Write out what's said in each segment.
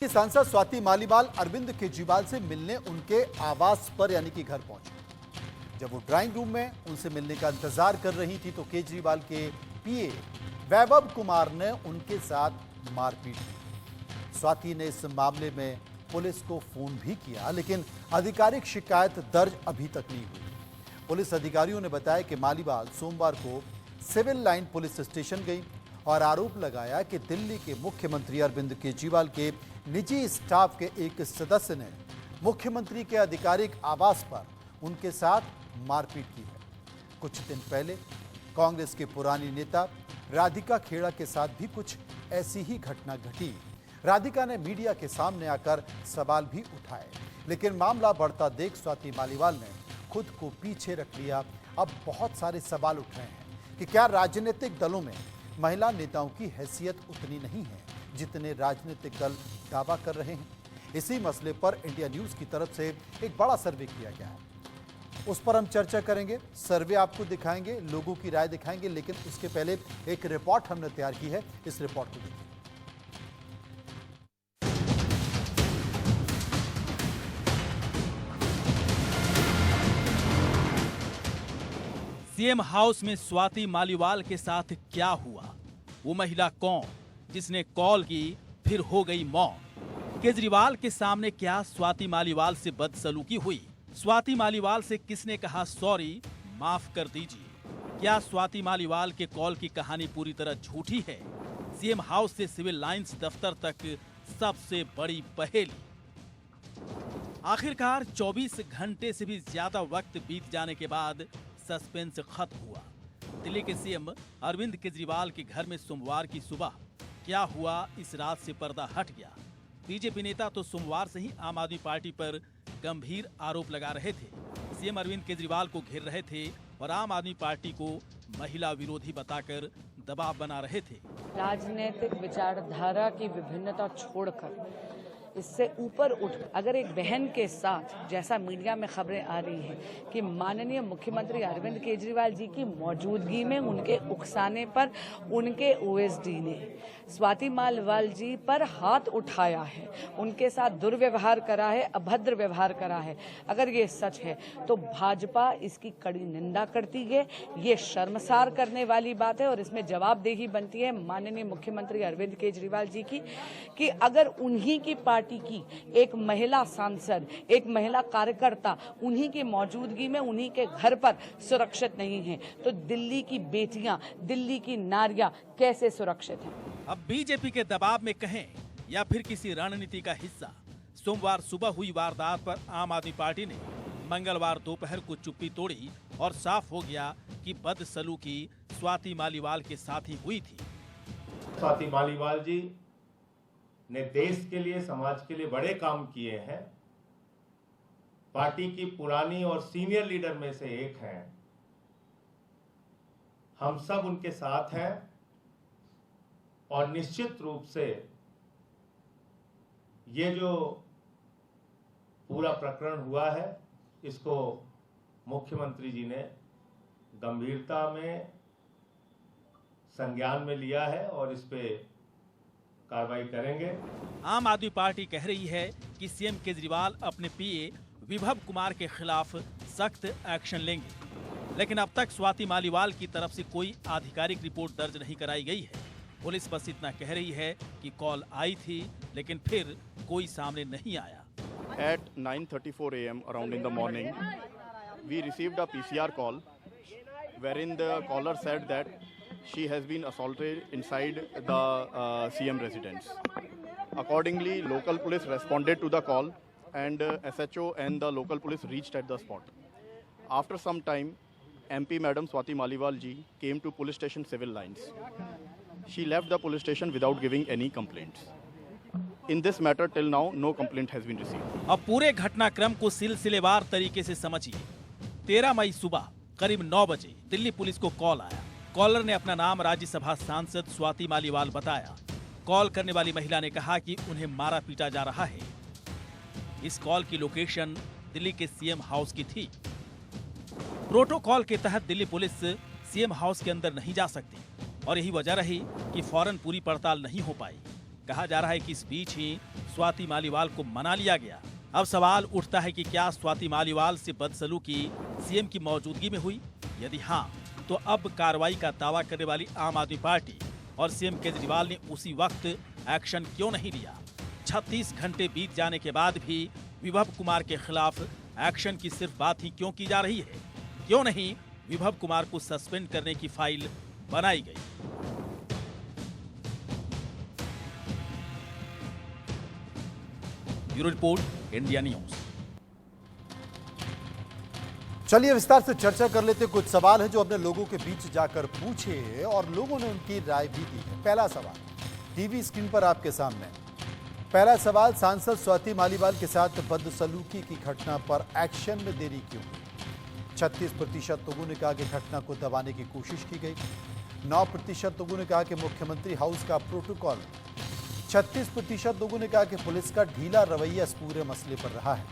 कि सांसद स्वाति मालीवाल अरविंद केजरीवाल से मिलने उनके आवास पर यानी कि घर पहुंचे। जब वो ड्राइंग रूम में उनसे मिलने का इंतजार कर रही थी तो केजरीवाल के पीए वैभव कुमार ने उनके साथ मारपीट की। स्वाति ने इस मामले में पुलिस को फोन भी किया, लेकिन आधिकारिक शिकायत दर्ज अभी तक नहीं हुई। पुलिस अधिकारियों ने बताया कि मालीवाल सोमवार को सिविल लाइन पुलिस स्टेशन गई और आरोप लगाया कि दिल्ली के मुख्यमंत्री अरविंद केजरीवाल के निजी स्टाफ के एक सदस्य ने मुख्यमंत्री के आधिकारिक आवास पर उनके साथ मारपीट की है। कुछ दिन पहले कांग्रेस के पुरानी नेता राधिका खेड़ा के साथ भी कुछ ऐसी ही घटना घटी। राधिका ने मीडिया के सामने आकर सवाल भी उठाए, लेकिन मामला बढ़ता देख स्वाति मालीवाल ने खुद को पीछे रख लिया। अब बहुत सारे सवाल उठ रहे हैं कि क्या राजनीतिक दलों में महिला नेताओं की हैसियत उतनी नहीं है जितने राजनीतिक दल दावा कर रहे हैं। इसी मसले पर इंडिया न्यूज की तरफ से एक बड़ा सर्वे किया गया है, उस पर हम चर्चा करेंगे। सर्वे आपको दिखाएंगे, लोगों की राय दिखाएंगे, लेकिन उसके पहले एक रिपोर्ट हमने तैयार की है, इस रिपोर्ट को देखिए। सीएम हाउस में स्वाति मालीवाल के साथ क्या हुआ? वो महिला कौन जिसने कॉल की फिर हो गई मौत? केजरीवाल के सामने क्या स्वाति मालीवाल से बदसलूकी हुई? स्वाति मालीवाल से किसने कहा सॉरी, माफ कर दीजिए? क्या स्वाति मालीवाल के कॉल की कहानी पूरी तरह झूठी है? सीएम हाउस से सिविल लाइंस दफ्तर तक सबसे बड़ी पहेली। आखिरकार 24 घंटे से भी ज्यादा वक्त बीत जाने के बाद सस्पेंस खत्म हुआ। दिल्ली के सीएम अरविंद केजरीवाल के घर में सोमवार की सुबह क्या हुआ, इस रात से पर्दा हट गया। बीजेपी नेता तो सोमवार से ही आम आदमी पार्टी पर गंभीर आरोप लगा रहे थे। सीएम अरविंद केजरीवाल को घेर रहे थे और आम आदमी पार्टी को महिला विरोधी बताकर दबाव बना रहे थे। राजनीतिक विचारधारा की विभिन्नता छोड़कर इससे ऊपर उठ अगर एक बहन के साथ, जैसा मीडिया में खबरें आ रही हैं कि माननीय मुख्यमंत्री अरविंद केजरीवाल जी की मौजूदगी में उनके उकसाने पर उनके ओएसडी ने स्वाति मालीवाल जी पर हाथ उठाया है, उनके साथ दुर्व्यवहार करा है, अभद्र व्यवहार करा है, अगर ये सच है तो भाजपा इसकी कड़ी निंदा करती है। ये शर्मसार करने वाली बात है और इसमें जवाबदेही बनती है माननीय मुख्यमंत्री अरविंद केजरीवाल जी की कि अगर उन्हीं की पार्टी की एक महिला सांसद, एक महिला कार्यकर्ता उन्हीं की मौजूदगी में उन्हीं के घर पर सुरक्षित नहीं है तो दिल्ली की बेटियां, दिल्ली की नारियां कैसे सुरक्षित हैं? अब बीजेपी के दबाव में कहें या फिर किसी रणनीति का हिस्सा, सोमवार सुबह हुई वारदात पर आम आदमी पार्टी ने मंगलवार दोपहर को चुप्पी तोड़ी और साफ हो गया कि बदसलूकी स्वाति मालीवाल के साथ ही हुई थी। स्वाति मालीवाल जी ने देश के लिए, समाज के लिए बड़े काम किए हैं। पार्टी की पुरानी और सीनियर लीडर में से एक हैं। हम सब उनके साथ हैं और निश्चित रूप से ये जो पूरा प्रकरण हुआ है इसको मुख्यमंत्री जी ने गंभीरता में संज्ञान में लिया है और इस पे कार्रवाई करेंगे। आम आदमी पार्टी कह रही है कि सीएम केजरीवाल अपने पीए विभव कुमार के खिलाफ सख्त एक्शन लेंगे, लेकिन अब तक स्वाति मालीवाल की तरफ से कोई आधिकारिक रिपोर्ट दर्ज नहीं कराई गई है। पुलिस बस इतना कह रही है कि कॉल आई थी लेकिन फिर कोई सामने नहीं आया। At 9:34 a.m. around in the morning, we received a PCR call wherein the caller said that she has been assaulted inside the CM residence. Accordingly, local police responded to the call and SHO and the local police reached at the spot. After some time, MP Madam Swati Maliwal ji came to police station civil lines. She left the police station without giving any complaints. In this matter, till now, no complaint has been received. अब पूरे घटनाक्रम को सिलसिलेवार तरीके से समझिए। 13 मई सुबह करीब 9 बजे दिल्ली पुलिस को कॉल आया। कॉलर ने अपना नाम राज्यसभा सांसद स्वाति मालीवाल बताया। कॉल करने वाली महिला ने कहा कि उन्हें मारा पीटा जा रहा है। इस कॉल की लोकेशन दिल्ली के सीएम हाउस की थी। प्रोटोकॉल के तहत दिल्ली पुलिस सीएम हाउस के अंदर नहीं जा सकती और यही वजह रही कि फौरन पूरी पड़ताल नहीं हो पाई। कहा जा रहा है कि इस बीच ही स्वाति मालीवाल को मना लिया गया। अब सवाल उठता है कि क्या स्वाति मालीवाल से बदसलूकी सीएम की मौजूदगी में हुई? यदि हाँ, तो अब कार्रवाई का दावा करने वाली आम आदमी पार्टी और सीएम केजरीवाल ने उसी वक्त एक्शन क्यों नहीं लिया? 36 घंटे बीत जाने के बाद भी विभव कुमार के खिलाफ एक्शन की सिर्फ बात ही क्यों की जा रही है? क्यों नहीं विभव कुमार को सस्पेंड करने की फाइल बनाई गई? Bureau report, India news. चलिए विस्तार से चर्चा कर लेते हैं। कुछ सवाल है जो हमने लोगों के बीच जाकर पूछे और लोगों ने उनकी राय भी दी है। पहला सवाल टीवी स्क्रीन पर आपके सामने। पहला सवाल, सांसद स्वाति मालीवाल के साथ बदसलूकी की घटना पर एक्शन में देरी क्यों? 36% लोगों ने कहा कि घटना को दबाने की कोशिश की गई। 9% लोगों ने कहा कि मुख्यमंत्री हाउस का प्रोटोकॉल। 36% लोगों ने कहा कि पुलिस का ढीला रवैया इस पूरे मसले पर रहा है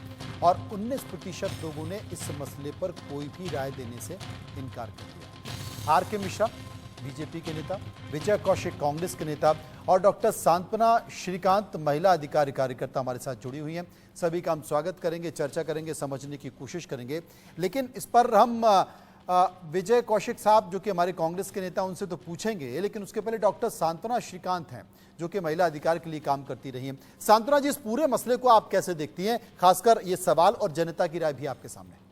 और 19% लोगों ने इस मसले पर कोई भी राय देने से इनकार कर दिया। आर.के. मिश्रा बीजेपी के नेता, विजय कौशिक कांग्रेस के नेता और डॉक्टर सांत्वना श्रीकांत महिला अधिकारी कार्यकर्ता हमारे साथ जुड़ी हुई हैं। सभी का हम स्वागत करेंगे, चर्चा करेंगे, समझने की कोशिश करेंगे। लेकिन इस पर हम विजय कौशिक साहब जो कि हमारे कांग्रेस के नेता, उनसे तो पूछेंगे, लेकिन उसके पहले डॉक्टर सांत्वना श्रीकांत हैं जो कि महिला अधिकार के लिए काम करती रही हैं। सांत्वना जी, इस पूरे मसले को आप कैसे देखती हैं, खासकर ये सवाल और जनता की राय भी आपके सामने?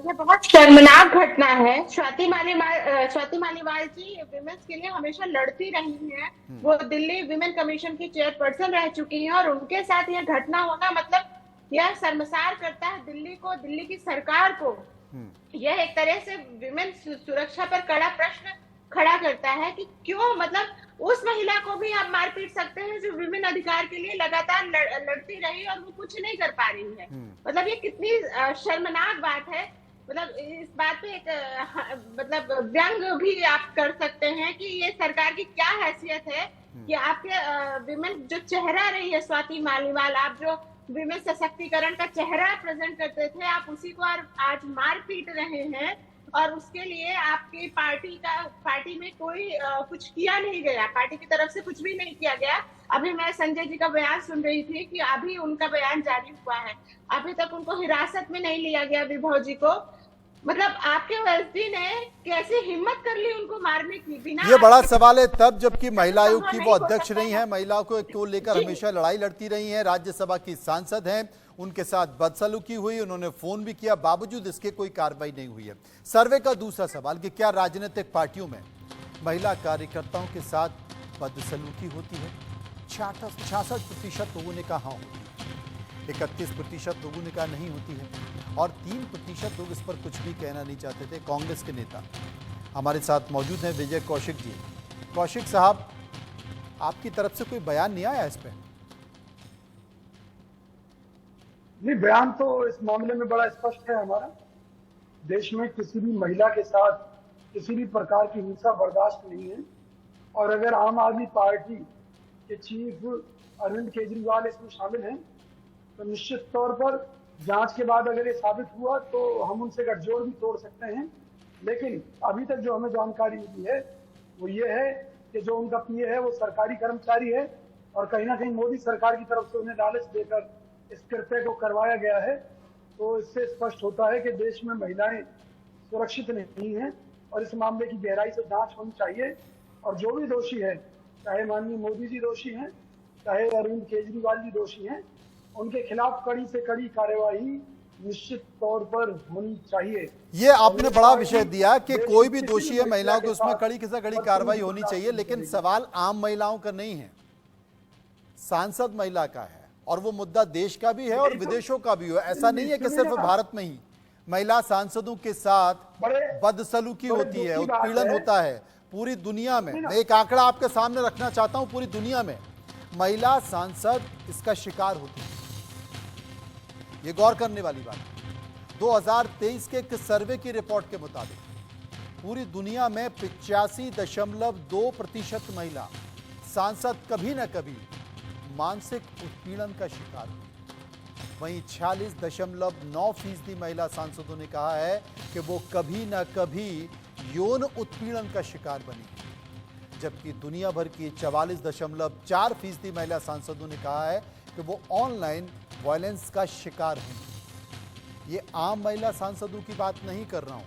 ये बहुत शर्मनाक घटना है। स्वाति मालीवाल जी विमेंस के लिए हमेशा लड़ती रही हैं। वो दिल्ली विमेन कमीशन की चेयरपर्सन रह चुकी हैं और उनके साथ यह घटना होना मतलब यह शर्मसार करता है दिल्ली को, दिल्ली की सरकार को। यह एक तरह से विमेन सुरक्षा पर कड़ा प्रश्न खड़ा करता है कि क्यों, मतलब उस महिला को भी आप मार पीट सकते हैं जो विमेन अधिकार के लिए लगातार लड़ती रही और वो कुछ नहीं कर पा रही है। मतलब ये कितनी शर्मनाक बात है। मतलब इस बात पे एक मतलब व्यंग भी आप कर सकते हैं कि ये सरकार की क्या हैसियत है कि आपके विमेन जो चेहरा रही है स्वाति मालीवाल, आप जो विमेन सशक्तिकरण का चेहरा प्रेजेंट करते थे, आप उसी को आज मार पीट रहे हैं और उसके लिए आपकी पार्टी में कोई कुछ किया नहीं गया, पार्टी की तरफ से कुछ भी नहीं किया गया। अभी मैं संजय जी का बयान सुन रही थी कि अभी उनका बयान जारी हुआ है, अभी तक उनको हिरासत में नहीं लिया गया विभव जी को। मतलब आपके एसपी ने कैसे हिम्मत कर ली उनको मारने की बिना? ये बड़ा सवाल है तब जबकि महिला आयोग की वो अध्यक्ष रही हैं, महिलाओं को लेकर हमेशा लड़ाई लड़ती रही हैं, राज्यसभा की सांसद हैं, उनके साथ बदसलूकी हुई, उन्होंने फोन भी किया, बावजूद इसके कोई कार्रवाई नहीं हुई है। सर्वे का दूसरा सवाल कि क्या राजनीतिक पार्टियों में महिला कार्यकर्ताओं के साथ बदसलूकी होती है? 66% लोगों ने कहा हाँ होती है, 31% लोगों ने कहा नहीं होती है और 3% लोग इस पर कुछ भी कहना नहीं चाहते थे। कांग्रेस के नेता हमारे साथ मौजूद हैं, विजय कौशिक जी। कौशिक साहब, आपकी तरफ से कोई बयान नहीं आया इस पर? नहीं, बयान तो इस मामले में बड़ा स्पष्ट है हमारा। देश में किसी भी महिला के साथ किसी भी प्रकार की हिंसा बर्दाश्त नहीं है और अगर आम आदमी पार्टी के चीफ अरविंद केजरीवाल इसमें शामिल हैं तो निश्चित तौर पर जांच के बाद अगर ये साबित हुआ तो हम उनसे गठजोड़ भी तोड़ सकते हैं। लेकिन अभी तक जो हमें जानकारी मिली है वो ये है कि जो उनका पीए है वो सरकारी कर्मचारी है और कहीं ना कहीं मोदी सरकार की तरफ से उन्हें लालच देकर इस कृत्य को करवाया गया है। तो इससे स्पष्ट होता है कि देश में महिलाएं सुरक्षित नहीं हैं और इस मामले की गहराई से जांच होनी चाहिए और जो भी दोषी है, चाहे माननीय मोदी जी दोषी हैं, चाहे अरविंद केजरीवाल जी दोषी हैं, उनके खिलाफ कड़ी से कड़ी कार्यवाही निश्चित तौर पर होनी चाहिए। ये आपने बड़ा विषय दिया कि कोई भी दोषी है महिलाओं को उसमें कड़ी से कड़ी कार्रवाई होनी चाहिए, लेकिन सवाल आम महिलाओं का नहीं है, सांसद महिला का है और वो मुद्दा देश का भी है और विदेशों का भी है। ऐसा नहीं है कि सिर्फ भारत में ही महिला सांसदों के साथ बदसलूकी होती है, उत्पीड़न होता है पूरी दुनिया में। मैं एक आंकड़ा आपके सामने रखना चाहता हूं, पूरी दुनिया में महिला सांसद इसका शिकार होती है। ये गौर करने वाली बात है। 2023 के एक सर्वे की रिपोर्ट के मुताबिक पूरी दुनिया में 85.2% महिला सांसद कभी न कभी मानसिक उत्पीड़न का शिकार हुई। वहीं 46.9% महिला सांसदों ने कहा है कि वो कभी न कभी यौन उत्पीड़न का शिकार बनी। जबकि दुनिया भर की 44.4% महिला सांसदों ने कहा है कि वो ऑनलाइन वायलेंस का शिकार हैं। ये आम महिला सांसदों की बात नहीं कर रहा हूँ,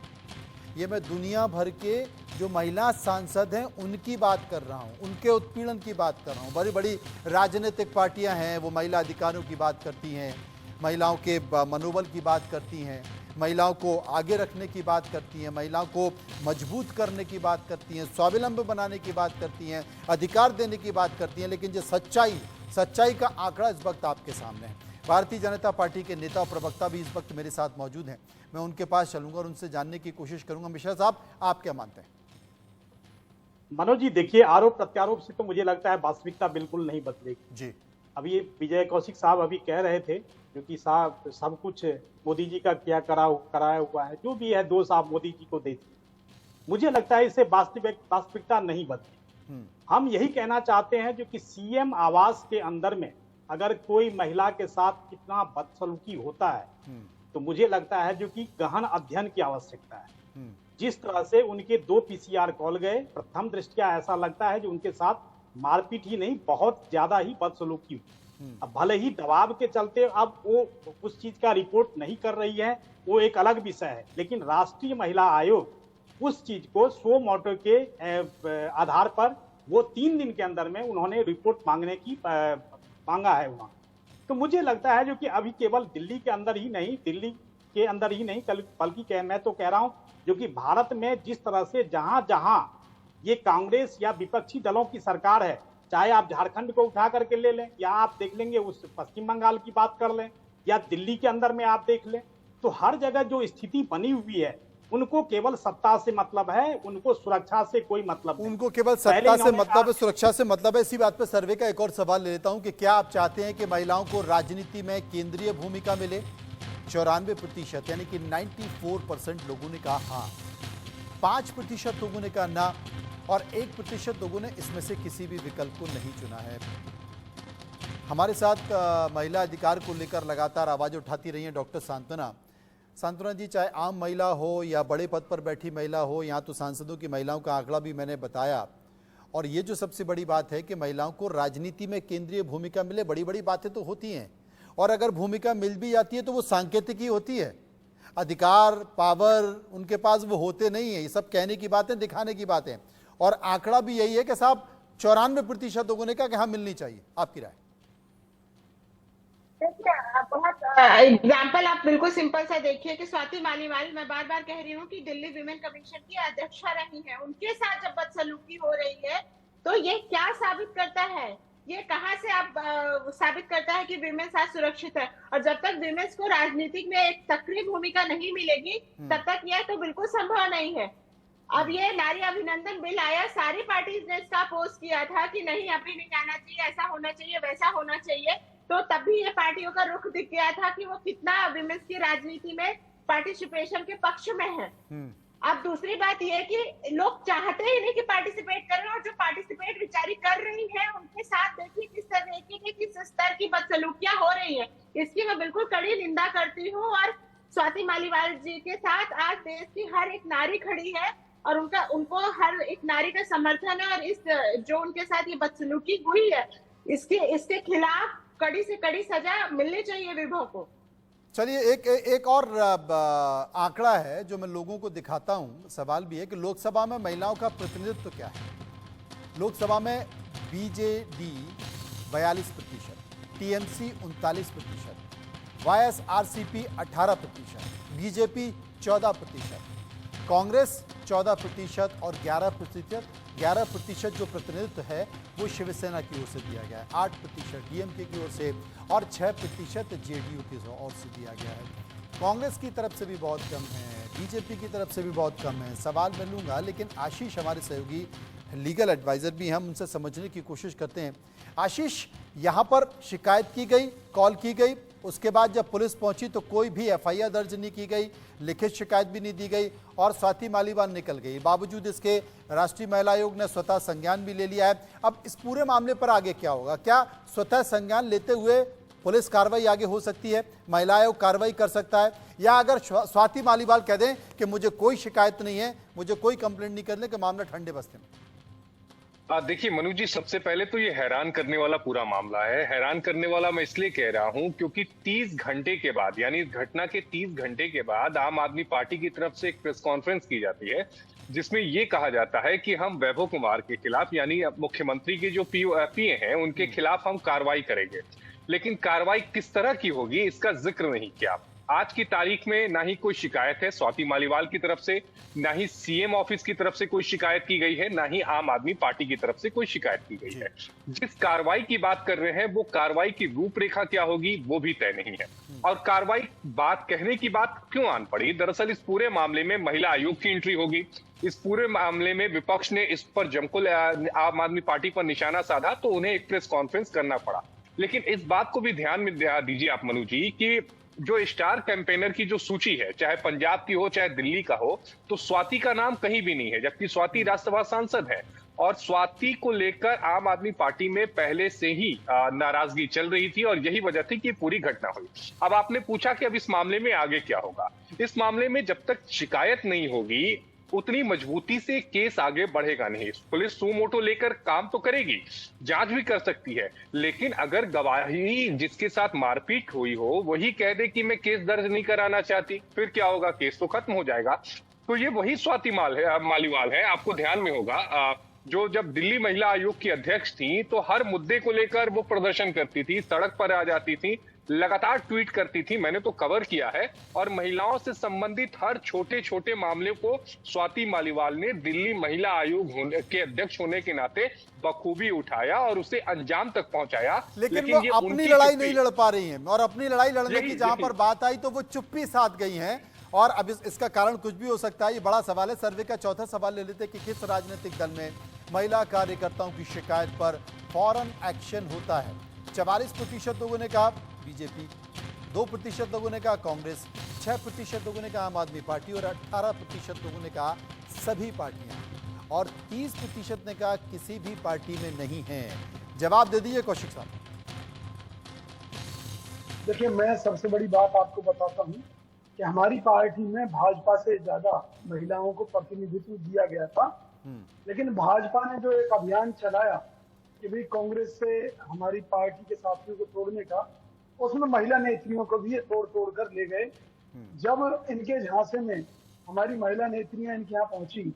ये मैं दुनिया भर के जो महिला सांसद हैं उनकी बात कर रहा हूँ, उनके उत्पीड़न की बात कर रहा हूँ। बड़ी बड़ी राजनीतिक पार्टियां हैं, वो महिला अधिकारों की बात करती हैं, महिलाओं के मनोबल की बात करती हैं, महिलाओं को आगे रखने की बात करती हैं, महिलाओं को मजबूत करने की बात करती हैं, स्वावलंबी बनाने की बात करती हैं, अधिकार देने की बात करती हैं। लेकिन जो सच्चाई का आंकड़ा इस वक्त आपके सामने है। भारतीय जनता पार्टी के नेता और प्रवक्ता भी इस वक्त मेरे साथ मौजूद हैं। मैं उनके पास चलूंगा और उनसे जानने की कोशिश करूंगा। मिश्रा साहब, आप क्या मानते हैं? मनोज जी, देखिए, आरोप प्रत्यारोप से तो मुझे लगता है वास्तविकता बिल्कुल नहीं बदलेगी जी। अभी ये विजय कौशिक साहब अभी कह रहे थे, क्योंकि साहब सब कुछ मोदी जी का क्या कराया हुआ है, जो भी है दोष आप मोदी जी को देते। मुझे लगता है इससे वास्तविकता नहीं बदली। हम यही कहना चाहते हैं जो कि सीएम आवास के अंदर में अगर कोई महिला के साथ कितना बदसलूकी होता है तो मुझे लगता है जो कि गहन अध्ययन की आवश्यकता है। जिस तरह से उनके 2 पीसीआर कॉल गए, प्रथम दृष्टया ऐसा लगता है जो उनके साथ मारपीट ही नहीं, बहुत ज्यादा ही बदसलूकी हुई। अब भले ही दबाव के चलते अब वो उस चीज का रिपोर्ट नहीं कर रही है, वो एक अलग विषय है, लेकिन राष्ट्रीय महिला आयोग उस चीज को सो मोटो के आधार पर वो 3 दिन के अंदर में उन्होंने रिपोर्ट मांगा है वहां। तो मुझे लगता है जो कि अभी केवल दिल्ली के अंदर ही नहीं बल्कि मैं तो कह रहा हूं जो कि भारत में जिस तरह से जहां जहां ये कांग्रेस या विपक्षी दलों की सरकार है, चाहे आप झारखंड को उठा करके ले लें, या आप देख लेंगे उस पश्चिम बंगाल की बात कर लें, या दिल्ली के अंदर में आप देख लें, तो हर जगह जो स्थिति बनी हुई है उनको केवल सत्ता से मतलब है, उनको सुरक्षा से कोई मतलब नहीं। उनको केवल सत्ता से मतलब है, सुरक्षा से मतलब है। इसी बात पर सर्वे का एक और सवाल ले लेता हूं कि क्या आप चाहते हैं कि महिलाओं को राजनीति में केंद्रीय भूमिका मिले? 94% यानी कि 94% लोगों ने कहा हाँ, 5% लोगों ने कहा ना, और 1% लोगों ने इसमें से किसी भी विकल्प को नहीं चुना है। हमारे साथ महिला अधिकार को लेकर लगातार आवाज उठाती रही हैं डॉक्टर सांत्वना जी, चाहे आम महिला हो या बड़े पद पर बैठी महिला हो, यहाँ तो सांसदों की महिलाओं का आंकड़ा भी मैंने बताया। और ये जो सबसे बड़ी बात है कि महिलाओं को राजनीति में केंद्रीय भूमिका मिले, बड़ी बड़ी बातें तो होती हैं, और अगर भूमिका मिल भी जाती है तो वो सांकेतिक ही होती है। अधिकार, पावर उनके पास वो होते नहीं है। ये सब कहने की बातें, दिखाने की बातें। और आंकड़ा भी यही है कि साहब 94% लोगों ने कहा कि हाँ मिलनी चाहिए। आपकी राय? देखिए, बहुत एग्जाम्पल आप बिल्कुल सिंपल सा देखिए कि स्वाति मालीवाल, मैं बार बार कह रही हूँ कि दिल्ली विमेन कमीशन की अध्यक्षा रही है, उनके साथ जब बदसलूकी हो रही है तो ये क्या साबित करता है? ये कहाँ से आप साबित करता है कि विमेन्स आज सुरक्षित है? और जब तक विमेन्स को राजनीतिक में एक सक्रिय भूमिका नहीं मिलेगी तब तक यह तो बिल्कुल संभव नहीं है। अब ये नारी अभिनंदन बिल आया, सारी पार्टीज ने इसका अपोज किया था कि नहीं, अभी नहीं जाना चाहिए, ऐसा होना चाहिए, वैसा होना चाहिए। तो तब भी ये पार्टियों का रुख दिख गया था कि वो कितना विमेन्स की राजनीति में पार्टिसिपेशन के पक्ष में है। अब दूसरी बात ये कि लोग चाहते ही नहीं कि पार्टिसिपेट करें, और जो पार्टिसिपेट बेचारी कर रही है उनके साथ देखिए किस तरीके की, किस स्तर की बदसलूकियां हो रही है। इसकी मैं बिल्कुल कड़ी निंदा करती हूँ। और स्वाति मालीवाल जी के साथ आज देश की हर एक नारी खड़ी है और उनको हर एक नारी का समर्थन है। और इस जो उनके साथ ये बदसलूकी हुई है, इसके खिलाफ कड़ी से कड़ी सजा मिलनी चाहिए विभव को। चलिए, एक और आंकड़ा है जो मैं लोगों को दिखाता हूं। सवाल भी है कि लोकसभा में महिलाओं का प्रतिनिधित्व क्या है। लोकसभा में BJD 42%, TMC 39%, YSRCP 18%, BJP 14%, Congress 14% और 11% जो प्रतिनिधित्व है वो शिवसेना की ओर से दिया गया है, 8% डीएमके की ओर से और 6% जेडीयू की ओर से दिया गया है। कांग्रेस की तरफ से भी बहुत कम है, बीजेपी की तरफ से भी बहुत कम है। सवाल मैं लूँगा, लेकिन आशीष हमारे सहयोगी लीगल एडवाइज़र भी, हम उनसे समझने की कोशिश करते हैं। आशीष, यहाँ पर शिकायत की गई, कॉल की गई, उसके बाद जब पुलिस पहुंची तो कोई भी एफआईआर दर्ज नहीं की गई, लिखित शिकायत भी नहीं दी गई और स्वाति मालीवाल निकल गई। बावजूद इसके राष्ट्रीय महिला आयोग ने स्वतः संज्ञान भी ले लिया है। अब इस पूरे मामले पर आगे क्या होगा? क्या स्वतः संज्ञान लेते हुए पुलिस कार्रवाई आगे हो सकती है, महिला आयोग कार्रवाई कर सकता है, या अगर स्वाति मालीवाल कह दें कि मुझे कोई शिकायत नहीं है, मुझे कोई कंप्लेंट नहीं करने के मामला ठंडे बस्ते में? देखिए मनु जी, सबसे पहले तो ये हैरान करने वाला पूरा मामला है। हैरान करने वाला मैं इसलिए कह रहा हूं क्योंकि 30 घंटे के बाद, यानी इस घटना के 30 घंटे के बाद आम आदमी पार्टी की तरफ से एक प्रेस कॉन्फ्रेंस की जाती है जिसमें ये कहा जाता है कि हम वैभव कुमार के खिलाफ, यानी मुख्यमंत्री के जो पीए हैं उनके खिलाफ हम कार्रवाई करेंगे। लेकिन कार्रवाई किस तरह की होगी इसका जिक्र नहीं किया। आज की तारीख में ना ही कोई शिकायत है स्वाति मालीवाल की तरफ से, ना ही सीएम ऑफिस की तरफ से कोई शिकायत की गई है, ना ही आम आदमी पार्टी की तरफ से कोई शिकायत की गई है। जिस कार्रवाई की बात कर रहे हैं वो कार्रवाई की रूपरेखा क्या होगी वो भी तय नहीं है। और कार्रवाई बात कहने की बात क्यों आन पड़ी? दरअसल इस पूरे मामले में महिला आयोग की एंट्री होगी। इस पूरे मामले में विपक्ष ने इस पर जमकर आम आदमी पार्टी पर निशाना साधा तो उन्हें एक प्रेस कॉन्फ्रेंस करना पड़ा। लेकिन इस बात को भी ध्यान में दीजिए आप मनु जी कि जो स्टार कैंपेनर की जो सूची है, चाहे पंजाब की हो चाहे दिल्ली का हो, तो स्वाति का नाम कहीं भी नहीं है, जबकि स्वाति राज्यसभा सांसद है। और स्वाति को लेकर आम आदमी पार्टी में पहले से ही नाराजगी चल रही थी और यही वजह थी कि पूरी घटना हुई। अब आपने पूछा कि अब इस मामले में आगे क्या होगा। इस मामले में जब तक शिकायत नहीं होगी उतनी मजबूती से केस आगे बढ़ेगा नहीं। पुलिस सुमोटो लेकर काम तो करेगी, जांच भी कर सकती है, लेकिन अगर गवाही जिसके साथ मारपीट हुई हो वही कह दे कि मैं केस दर्ज नहीं कराना चाहती, फिर क्या होगा? केस तो खत्म हो जाएगा। तो ये वही स्वाति मालीवाल है। आपको ध्यान में होगा जो जब दिल्ली महिला आयोग की अध्यक्ष थी तो हर मुद्दे को लेकर वो प्रदर्शन करती थी, सड़क पर आ जाती थी, लगातार ट्वीट करती थी। मैंने तो कवर किया है और महिलाओं से संबंधित हर छोटे छोटे मामले को स्वाति मालीवाल ने दिल्ली महिला आयोग के अध्यक्ष होने के नाते बखूबी उठाया और उसे अंजाम तक पहुंचाया। लेकिन वो अपनी लड़ाई नहीं लड़ पा रही हैं और अपनी लड़ाई लड़ने की जहां पर बात आई तो वो चुप्पी साध गई हैं। और अब इसका कारण कुछ भी हो सकता है, ये बड़ा सवाल है। सर्वे का चौथा सवाल ले लेते कि किस राजनीतिक दल में महिला कार्यकर्ताओं की शिकायत पर फौरन एक्शन होता है। 44% लोगों ने कहा बीजेपी, 2% लोगों ने कहा कांग्रेस, 6% लोगों ने कहा आम आदमी पार्टी और 18% लोगों ने कहा सभी पार्टियां और 30% ने कहा किसी भी पार्टी में नहीं है। जवाब दे दीजिए कौशिक साहब। देखिए, मैं सबसे बड़ी बात आपको बताता हूं कि हमारी पार्टी में भाजपा से ज्यादा महिलाओं को प्रतिनिधित्व दिया गया था, लेकिन भाजपा ने जो एक अभियान चलाया कि भाई कांग्रेस से हमारी पार्टी के साथियों को तोड़ने का, उसमें महिला नेत्रियों को भी तोड़ कर ले गए। जब इनके झांसे में हमारी महिला नेत्रियां इनके यहाँ पहुंची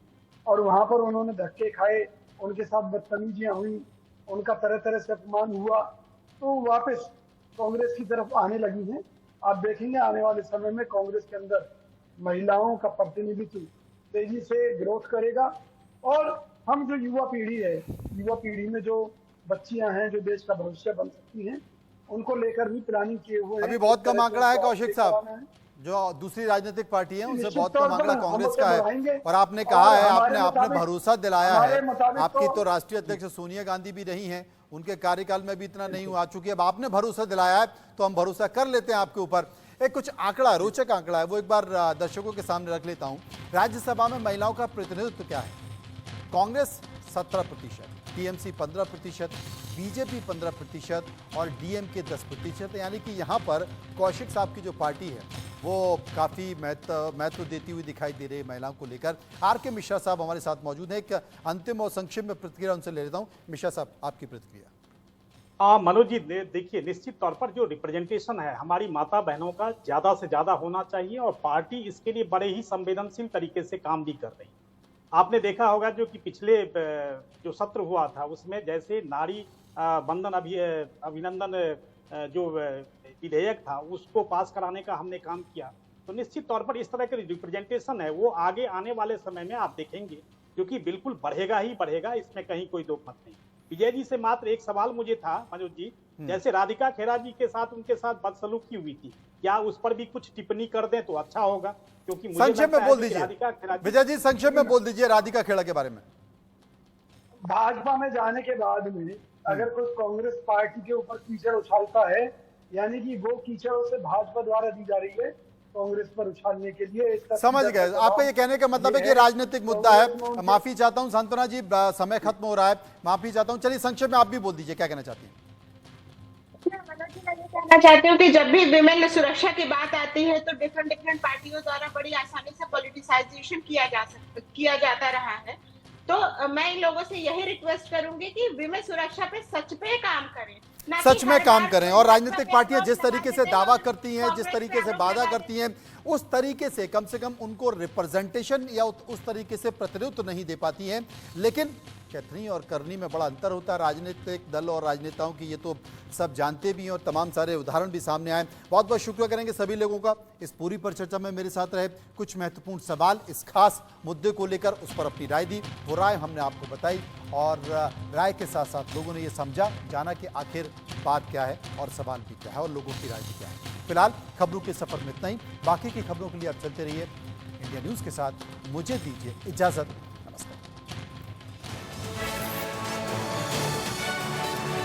और वहां पर उन्होंने धक्के खाए, उनके साथ बदतमीजियां हुई, उनका तरह तरह से अपमान हुआ, तो वापस कांग्रेस की तरफ आने लगी हैं। आप देखेंगे आने वाले समय में कांग्रेस के अंदर महिलाओं का प्रतिनिधित्व तेजी से ग्रोथ करेगा और हम जो युवा पीढ़ी है, युवा पीढ़ी में जो बच्चियां हैं जो देश का भविष्य बन सकती हैं, उनको लेकर भी प्लानिंग किए हुए हैं। अभी बहुत कम आंकड़ा है कौशिक साहब, जो दूसरी राजनीतिक पार्टी है उनसे बहुत कम आंकड़ा कांग्रेस का है। और आपने कहा है, आपने भरोसा दिलाया है, आपकी तो राष्ट्रीय अध्यक्ष सोनिया गांधी भी रही हैं, उनके कार्यकाल में भी इतना नहीं हुआ। चूंकि अब आपने भरोसा दिलाया है तो हम भरोसा कर लेते हैं आपके ऊपर। एक कुछ आंकड़ा, रोचक आंकड़ा है, वो एक बार दर्शकों के सामने रख लेता हूं। राज्यसभा में महिलाओं का प्रतिनिधित्व क्या है? कांग्रेस 17%, टीएमसी 15%, बीजेपी 15% और डीएमके 10%। यानी कि यहाँ पर कौशिक साहब की जो पार्टी है वो काफ़ी महत्व देती हुई दिखाई दे रही है महिलाओं को लेकर। आर के मिश्रा साहब हमारे साथ मौजूद हैं। एक अंतिम और संक्षिप्त में प्रतिक्रिया उनसे ले लेता हूँ। मिश्रा साहब, आपकी प्रतिक्रिया। मनोज जी, देखिए, निश्चित तौर पर जो रिप्रेजेंटेशन है हमारी माता बहनों का ज्यादा से ज्यादा होना चाहिए और पार्टी इसके लिए बड़े ही संवेदनशील तरीके से काम भी कर रही है। आपने देखा होगा जो कि पिछले जो सत्र हुआ था उसमें जैसे नारी बंधन अभिनंदन जो विधेयक था उसको पास कराने का हमने काम किया। तो निश्चित तौर पर इस तरह के रिप्रेजेंटेशन है वो आगे आने वाले समय में आप देखेंगे क्योंकि बिल्कुल बढ़ेगा ही बढ़ेगा, इसमें कहीं कोई दो मत नहीं। विजय जी से मात्र एक सवाल मुझे था मनोज जी, जैसे राधिका खेरा जी के साथ उनके साथ बदसलूकी हुई थी, क्या उस पर भी कुछ टिप्पणी कर दें तो अच्छा होगा? क्योंकि संक्षेप में बोल दीजिए विजय जी, संक्षेप में बोल दीजिए राधिका खेड़ा के बारे में। भाजपा में जाने के बाद में अगर कोई कांग्रेस पार्टी के ऊपर कीचड़ उछालता है, यानी कि वो कीचड़ से भाजपा द्वारा दी जा रही है कांग्रेस पर उछालने के लिए। समझ गए, आपका ये कहने का मतलब है कि राजनीतिक मुद्दा है। माफी चाहता हूं सांत्वना जी, समय खत्म हो रहा है, माफी चाहता हूं। चलिए संक्षेप में आप भी बोल दीजिए, क्या कहना चाहती हैं? मैं ये कहना चाहती हूँ कि जब भी विमेन सुरक्षा की बात आती है तो डिफरेंट पार्टियों द्वारा बड़ी आसानी से पॉलिटिसाइजेशन किया जाता रहा है। तो मैं इन लोगों से यही रिक्वेस्ट करूंगी कि विमेन सुरक्षा पे काम करें, ना कि सच में हर काम बार करें। और राजनीतिक पे पार्टियां आरोप जिस तरीके से लगाते दावा हैं, करती हैं, जिस कांग्रेस तरीके पे से आरोप वादा लगाते करती हैं, उस तरीके से कम उनको रिप्रेजेंटेशन या उस तरीके से प्रतिनिधित्व नहीं दे पाती हैं। लेकिन कथनी और करनी में बड़ा अंतर होता है राजनीतिक दल और राजनेताओं की, ये तो सब जानते भी हैं और तमाम सारे उदाहरण भी सामने आए। बहुत बहुत शुक्रिया करेंगे सभी लोगों का इस पूरी परिचर्चा में मेरे साथ रहे। कुछ महत्वपूर्ण सवाल इस खास मुद्दे को लेकर उस पर अपनी राय दी, वो राय हमने आपको बताई और राय के साथ साथ लोगों ने ये समझा, जाना कि आखिर बात क्या है और सवाल भी क्या है और लोगों की राय भी क्या है। फिलहाल खबरों के सफर में इतना ही। बाकी की खबरों के लिए आप चलते रहिए इंडिया न्यूज़ के साथ। मुझे दीजिए इजाज़त।